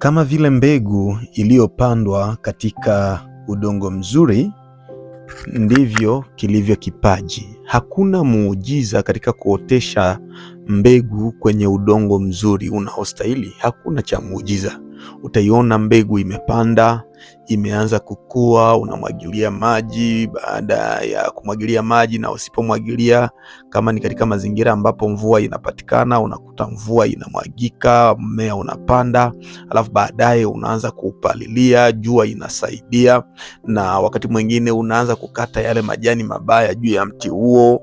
Kama vile mbegu iliyopandwa katika udongo mzuri, ndivyo kilivyo kipaji. Hakuna muujiza katika kuotesha mbegu kwenye udongo mzuri unaostahili. Hakuna cha muujiza. Utaiona mbegu imepanda, imeanza kukua, unamwagilia maji. Baada ya kumwagilia maji na usipomwagilia, kama ni katika mazingira ambapo mvua inapatikana, unakuta mvua inamwagika, mmea unapanda, alafu baadaye unaanza kuupalilia, jua inasaidia, na wakati mwingine unaanza kukata yale majani mabaya juu ya mti huo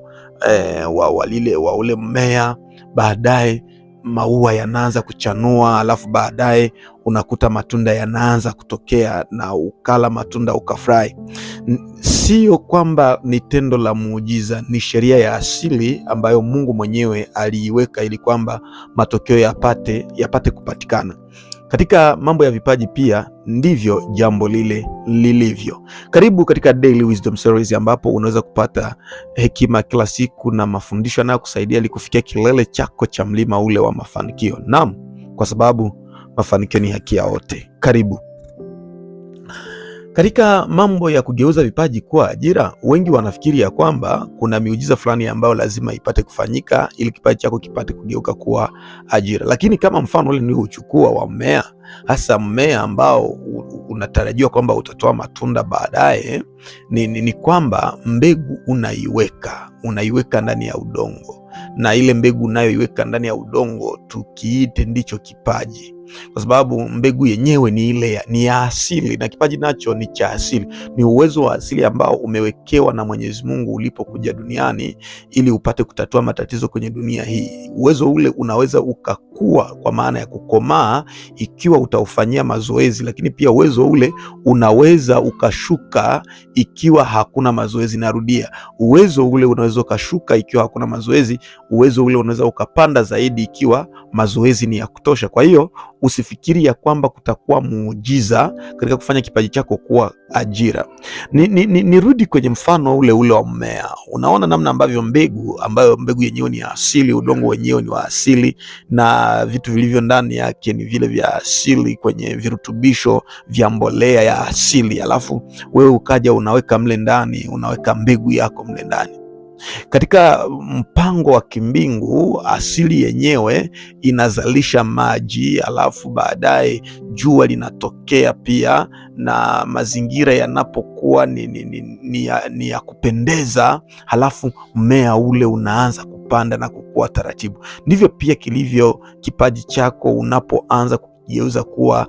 wa ule mmea. Baadaye maua yanaanza kuchanua, alafu baadaye unakuta matunda yanaanza kutokea na ukala matunda ukafurahi. Sio kwamba ni tendo la muujiza, ni sheria ya asili ambayo Mungu mwenyewe aliiweka ili kwamba matokeo yapate kupatikana. Katika mambo ya vipaji pia ndivyo jambo lile lilivyo. Karibu katika Daily Wisdom Series, ambapo unaweza kupata hekima kila siku na mafundisho yanayokusaidia ili kufikia kilele chako cha mlima ule wa mafanikio. Naam, kwa sababu mafanikio ni haki ya wote. Karibu. Katika mambo ya kugeuza vipaji kuwa ajira, wengi wanafikiri ya kwamba kuna miujiza fulani ambayo lazima ipate kufanyika ili kipaji chako kipate kugeuka kuwa ajira. Lakini kama mfano ule niliochukua wa mmea, hasa mmea ambao unatarajiwa kwamba utatoa matunda baadaye, ni kwamba mbegu unaiweka ndani ya udongo, na ile mbegu unayoiweka ndani ya udongo tukiite ndicho kipaji, kwa sababu mbegu yenyewe ni ya asili, na kipaji nacho ni cha asili. Ni uwezo wa asili ambao umewekewa na Mwenyezi Mungu ulipokuja duniani ili upate kutatua matatizo kwenye dunia hii. Uwezo ule unaweza ukakua, kwa maana ya kukomaa, ikiwa utaufanyia mazoezi, lakini pia uwezo ule unaweza ukashuka ikiwa hakuna mazoezi. Narudia, uwezo ule unaweza ukashuka ikiwa hakuna mazoezi. Uwezo ule unaweza ukapanda zaidi ikiwa mazoezi ni ya kutosha. Kwa hiyo usifikiri ya kwamba kutakuwa muujiza katika kufanya kipaji chako kuwa ajira. Nirudi kwenye mfano ule wa mmea. Unaona namna ambavyo mbegu yenyewe ni asili, udongo wenyewe ni wa asili, na vitu vilivyo ndani yake ni vile vya asili, kwenye virutubisho vya mbolea ya asili. Alafu wewe ukaja unaweka mle ndani, unaweka mbegu yako mle ndani. Katika mpango wa kimbingu, asili yenyewe inazalisha maji, alafu baadaye jua linatokea pia, na mazingira yanapokuwa ni ya kupendeza, halafu mmea ule unaanza kupanda na kukua taratibu. Ndivyo pia kilivyo kipaji chako unapoanza kugeuza kuwa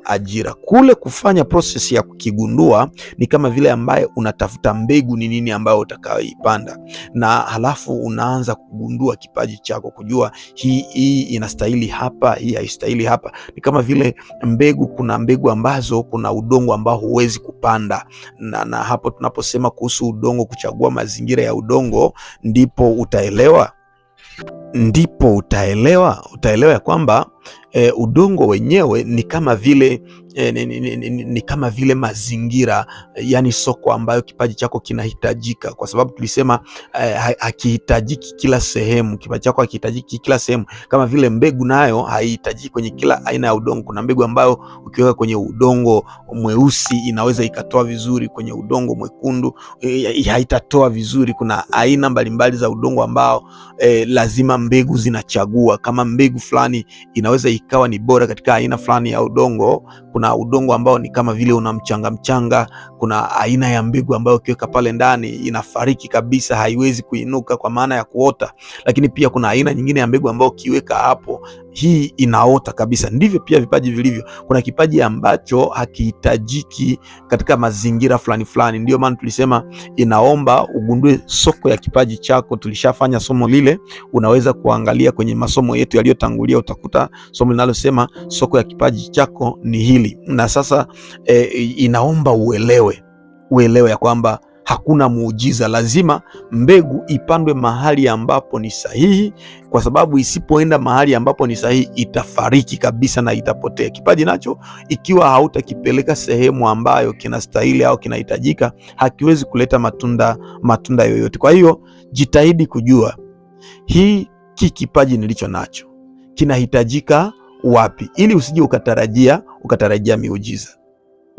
ajira. Kule kufanya process ya kukigundua ni kama vile ambaye unatafuta mbegu ni nini ambayo utakayoipanda, na halafu unaanza kugundua kipaji chako, kujua hii inastahili hapa, hii haistahili hapa. Ni kama vile mbegu, kuna mbegu ambazo kuna udongo ambao huwezi kupanda, na hapo tunaposema kuhusu udongo, kuchagua mazingira ya udongo, ndipo utaelewa ya kwamba udongo wenyewe ni kama vile mazingira, yani soko ambayo kipaji chako kinahitajika, kwa sababu tulisema hakihitajiki kila sehemu. Kipaji chako hakihitajiki kila sehemu, kama vile mbegu nayo haihitajiki kwenye kila aina ya udongo. Kuna mbegu ambayo ukiweka kwenye udongo mweusi inaweza ikatoa vizuri, kwenye udongo mwekundu haitatoa vizuri. Kuna aina mbalimbali za udongo ambao lazima mbegu zinachagua. Kama mbegu fulani inaweza ikawa ni bora katika aina fulani ya udongo. Kuna udongo ambao ni kama vile una mchanga. Kuna aina ya mbegu ambayo ukiweka pale ndani inafariki kabisa, haiwezi kuinuka kwa maana ya kuota. Lakini pia kuna aina nyingine ya mbegu ambayo ukiweka hapo, hii inaota kabisa. Ndivyo pia vipaji vilivyo. Kuna kipaji ambacho hakihitajiki katika mazingira fulani. Ndio maana tulisema inaomba ugundue soko ya kipaji chako. Tulishafanya somo lile, unaweza kuangalia kwenye masomo yetu yaliyotangulia, utakuta somo linalosema soko ya kipaji chako ni hili. Na sasa inaomba uelewe ya kwamba hakuna muujiza. Lazima mbegu ipandwe mahali ambapo ni sahihi, kwa sababu isipoenda mahali ambapo ni sahihi itafariki kabisa na itapotea. Kipaji nacho ikiwa hautakipeleka sehemu ambayo kinastahili au kinahitajika, hakiwezi kuleta matunda yoyote. Kwa hiyo jitahidi kujua hii kipaji nilicho nacho kinahitajika wapi, ili usije ukatarajia miujiza.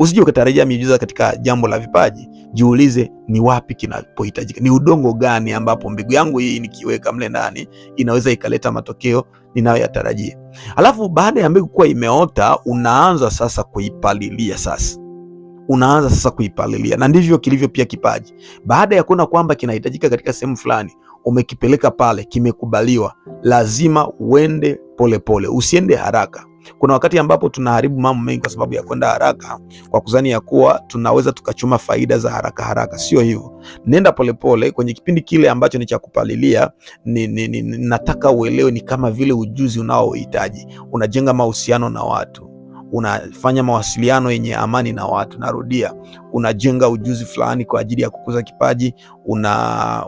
Usije ukatarajia miujiza katika jambo la vipaji. Jiulize ni wapi kinapohitajika, ni udongo gani ambapo mbegu yangu hii nikiweka mle ndani inaweza ikaleta matokeo ninayoyatarajia. Alafu baada ya mbegu kuwa imeota, unaanza sasa kuipalilia. Na ndivyo kilivyo pia kipaji. Baada ya kuona kwamba kinahitajika katika sehemu fulani, umekipeleka pale, kimekubaliwa, lazima uende polepole, usiende haraka. Kuna wakati ambapo tunaharibu mambo mengi kwa sababu ya kwenda haraka, kwa kuzani ya kuwa tunaweza tukachuma faida za haraka haraka. Sio hivyo. Nenda polepole. Kwenye kipindi kile ambacho ni cha kupalilia, nataka uelewe ni kama vile ujuzi unaohitaji. Unajenga mahusiano na watu, unafanya mawasiliano yenye amani na watu. Narudia, unajenga ujuzi fulani kwa ajili ya kukuza kipaji.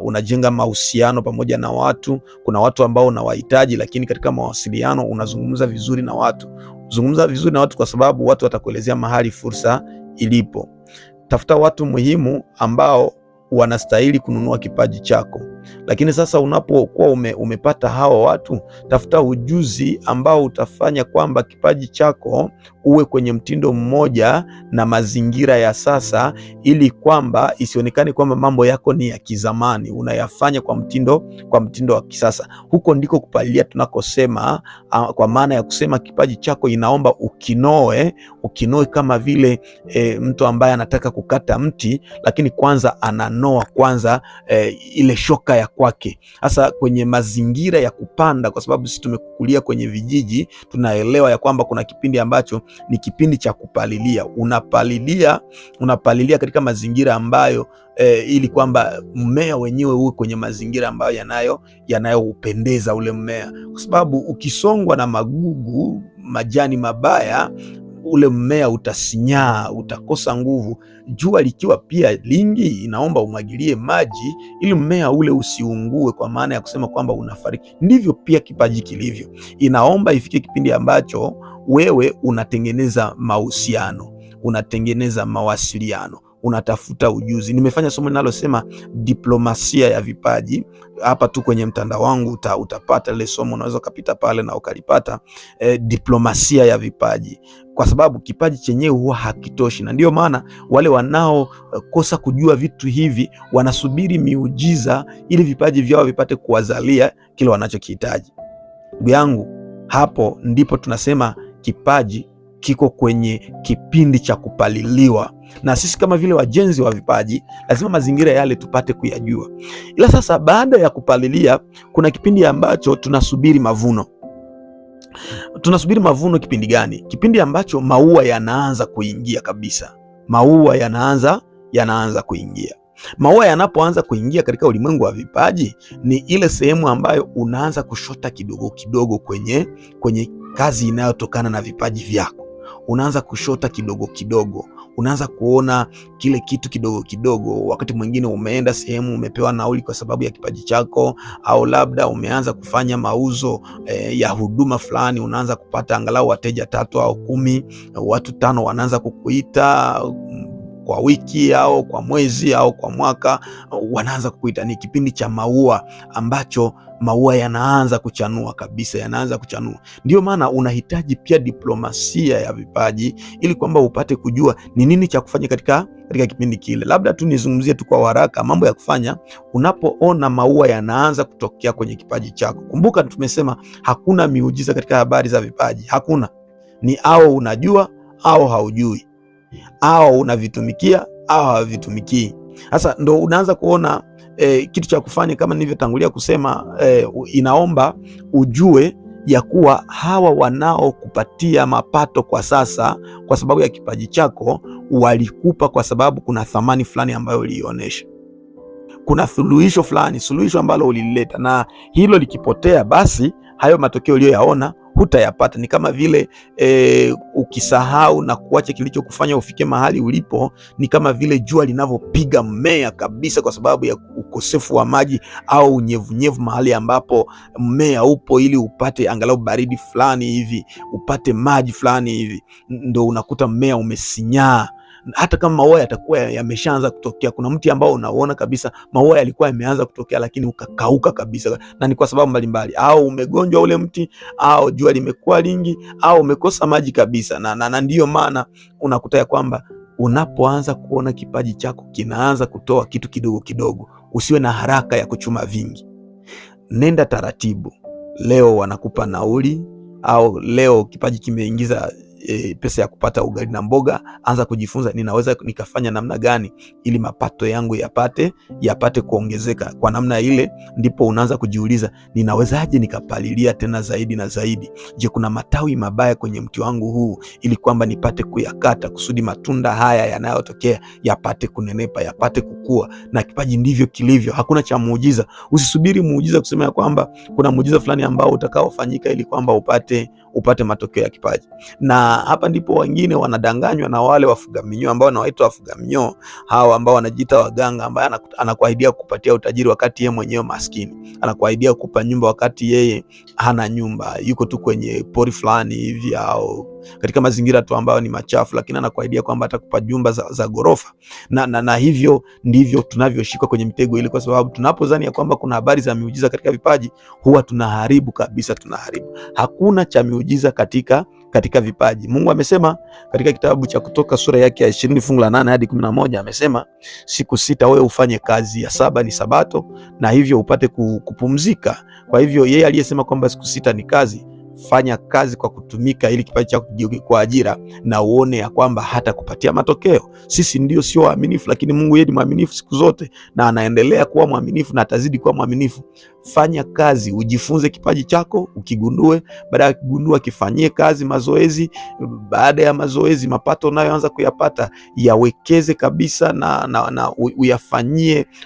Unajenga mahusiano pamoja na watu. Kuna watu ambao unawahitaji, lakini katika mawasiliano unazungumza vizuri na watu. Zungumza vizuri na watu kwa sababu watu watakuelezea mahali fursa ilipo. Tafuta watu muhimu ambao wanastahili kununua kipaji chako. Lakini sasa unapokuwa umepata hawa watu, tafuta ujuzi ambao utafanya kwamba kipaji chako uwe kwenye mtindo mmoja na mazingira ya sasa, ili kwamba isionekane kwamba mambo yako ni ya kizamani, unayafanya kwa mtindo wa kisasa. Huko ndiko kupalilia tunakosema, kwa maana ya kusema kipaji chako inaomba ukinoe kama vile mtu ambaye anataka kukata mti, lakini kwanza ananoa ile shoka ya kwake. Sasa kwenye mazingira ya kupanda, kwa sababu sisi tumekukulia kwenye vijiji, tunaelewa ya kwamba kuna kipindi ambacho ni kipindi cha kupalilia. Unapalilia katika mazingira ambayo ili kwamba mmea wenyewe uwe kwenye mazingira ambayo yanayoupendeza ule mmea, kwa sababu ukisongwa na magugu, majani mabaya, ule mmea utasinyaa, utakosa nguvu. Jua likiwa pia lingi, inaomba umwagilie maji ili mmea ule usiungue, kwa maana ya kusema kwamba unafariki. Ndivyo pia kipaji kilivyo. Inaomba ifike kipindi ambacho wewe unatengeneza mahusiano, unatengeneza mawasiliano, unatafuta ujuzi. Nimefanya somo linalosema diplomasia ya vipaji. Hapa tu kwenye mtandao wangu utapata ile somo, unaweza ukapita pale na ukalipata, diplomasia ya vipaji, kwa sababu kipaji chenyewe huwa hakitoshi. Na ndio maana wale wanaokosa kujua vitu hivi wanasubiri miujiza ili vipaji vyao vipate kuwazalia kile wanachokihitaji. Ndugu yangu, hapo ndipo tunasema kipaji kiko kwenye kipindi cha kupaliliwa, na sisi kama vile wajenzi wa vipaji lazima mazingira yale tupate kuyajua. Ila sasa baada ya kupalilia, kuna kipindi ambacho tunasubiri mavuno. Tunasubiri mavuno kipindi gani? Kipindi ambacho maua yanaanza kuingia kabisa. Maua yanaanza kuingia. Maua yanapoanza kuingia katika ulimwengu wa vipaji, ni ile sehemu ambayo unaanza kushota kidogo kidogo kwenye kazi inayotokana na vipaji vyako. Unaanza kushota kidogo kidogo, unaanza kuona kile kitu kidogo kidogo. Wakati mwingine umeenda sehemu, umepewa nauli kwa sababu ya kipaji chako, au labda umeanza kufanya mauzo ya huduma fulani, unaanza kupata angalau wateja 3 au 10, watu 5 wanaanza kukuita kwa wiki au kwa mwezi au kwa mwaka, wanaanza kukuita. Ni kipindi cha maua ambacho maua yanaanza kuchanua kabisa, yanaanza kuchanua. Ndio maana unahitaji pia diplomasia ya vipaji ili kwamba upate kujua ni nini cha kufanya katika kipindi kile. Labda tu nizungumzie tu kwa haraka mambo ya kufanya unapoona maua yanaanza kutokea kwenye kipaji chako. Kumbuka tumesema hakuna miujiza katika habari za vipaji, hakuna. Ni au unajua au haujui, au unavitumikia au havitumikii. Sasa ndo unaanza kuona kitu cha kufanya. Kama nilivyotangulia kusema, inaomba ujue ya kuwa hawa wanaokupatia mapato kwa sasa kwa sababu ya kipaji chako walikupa kwa sababu kuna thamani fulani ambayo uliionyesha. Kuna suluhisho ambalo ulileta, na hilo likipotea, basi hayo matokeo uliyoyaona hutayapata. Ni kama vile ukisahau na kuacha kilichokufanya ufike mahali ulipo, ni kama vile jua linavyopiga mmea kabisa kwa sababu ya ukosefu wa maji au unyevunyevu mahali ambapo mmea upo, ili upate angalau baridi fulani hivi, upate maji fulani hivi, ndo unakuta mmea umesinyaa. hata kama maua yatakuwa yameshaanza kutokea. Kuna mti ambao unaona kabisa maua yalikuwa yameanza kutokea lakini ukakauka kabisa, na ni kwa sababu mbalimbali, au umegonjwa ule mti, au jua limekuwa lingi, au umekosa maji kabisa. Na ndiyo maana unakuta ya kwamba unapoanza kuona kipaji chako kinaanza kutoa kitu kidogo kidogo, usiwe na haraka ya kuchuma vingi. Nenda taratibu. Leo wanakupa nauli, au leo kipaji kimeingiza pesa ya kupata ugali na mboga, anza kujifunza ninaweza nikafanya namna gani ili mapato yangu yapate kuongezeka. Kwa namna ile ndipo unaanza kujiuliza, ninawezaje nikapalilia tena zaidi na zaidi? Je, kuna matawi mabaya kwenye mti wangu huu, ili kwamba nipate kuyakata kusudi matunda haya yanayotokea yapate kunenepa, yapate kukua. Na kipaji ndivyo kilivyo, hakuna cha muujiza. Usisubiri muujiza kusema ya kwamba kuna muujiza fulani ambao utakaofanyika ili kwamba upate matokeo ya kipaji. Na hapa ndipo wengine wanadanganywa na wale wafuga minyoo ambao wanawaita wafuga minyoo, hao ambao wanajiita waganga, ambaye anakuahidia kupatia utajiri wakati yeye mwenyewe maskini, anakuahidia kukupa nyumba wakati yeye hana nyumba, yuko tu kwenye pori fulani hivi au katika mazingira tu ambayo ni machafu, lakini anakuahidia kwamba atakupa jumba za gorofa. Na hivyo ndivyo tunavyoshika kwenye mitego ile, kwa sababu tunapozani ya kwamba kuna habari za miujiza katika vipaji, huwa tunaharibu kabisa, tunaharibu. Hakuna cha miujiza katika vipaji. Mungu amesema katika kitabu cha Kutoka sura yake ya 20 fungu la 8 hadi 11, amesema siku 6 wewe ufanye kazi, ya 7 ni sabato, na hivyo upate kupumzika. Kwa hivyo yeye aliyesema kwamba siku 6 ni kazi, fanya kazi kwa kutumika, ili kipaji chako kigeuke kwa ajira, na uone ya kwamba hata kupatia matokeo. Sisi ndio sio waaminifu, lakini Mungu yeye ni mwaminifu siku zote, na anaendelea kuwa mwaminifu na atazidi kuwa mwaminifu. Fanya kazi, ujifunze kipaji chako, ukigundue. Baada ya kugundua, kifanyie kazi, mazoezi. Baada ya mazoezi, mapato unayoanza kuyapata yawekeze kabisa, na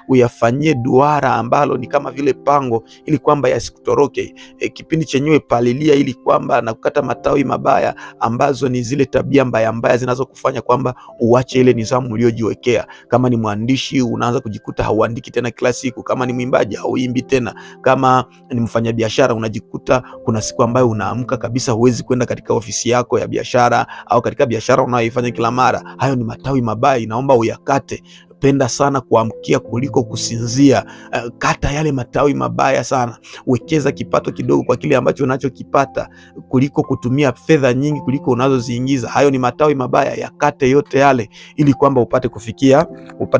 uyafanyie duara ambalo ni kama vile pango, ili kwamba yasikutoroke. Kipindi chenyewe palilia, ili kwamba na kukata matawi mabaya ambazo ni zile tabia mbaya mbaya zinazokufanya kwamba uache ile nidhamu uliyojiwekea. Kama ni mwandishi, unaanza kujikuta hauandiki tena kila siku. Kama ni mwimbaji, hauimbi tena. Kama ni mfanyabiashara, unajikuta kuna siku ambayo unaamka kabisa huwezi kwenda katika ofisi yako ya biashara, au katika biashara unayoifanya kila mara. Hayo ni matawi mabaya, inaomba uyakate. Penda sana kuamkia kuliko kusinzia. Kata yale matawi mabaya sana. Wekeza kipato kidogo kwa kile ambacho unachokipata, kuliko kutumia fedha nyingi kuliko unazoziingiza. Hayo ni matawi mabaya, yakate yote yale, ili kwamba upate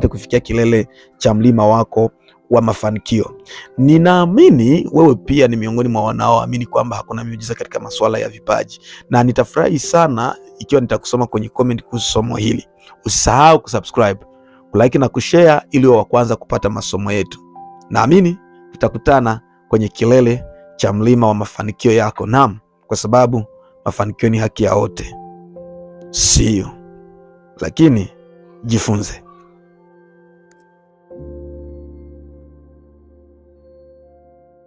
kufikia kilele cha mlima wako wa mafanikio. Ninaamini wewe pia ni miongoni mwa wanaoamini kwamba hakuna miujiza katika masuala ya vipaji, na nitafurahi sana ikiwa nitakusoma kwenye comment kuhusu somo hili. Usisahau kusubscribe, kulike na kushare, ili wa kwanza kupata masomo yetu. Naamini tutakutana kwenye kilele cha mlima wa mafanikio yako. Naam, kwa sababu mafanikio ni haki ya wote. See you. Lakini jifunze.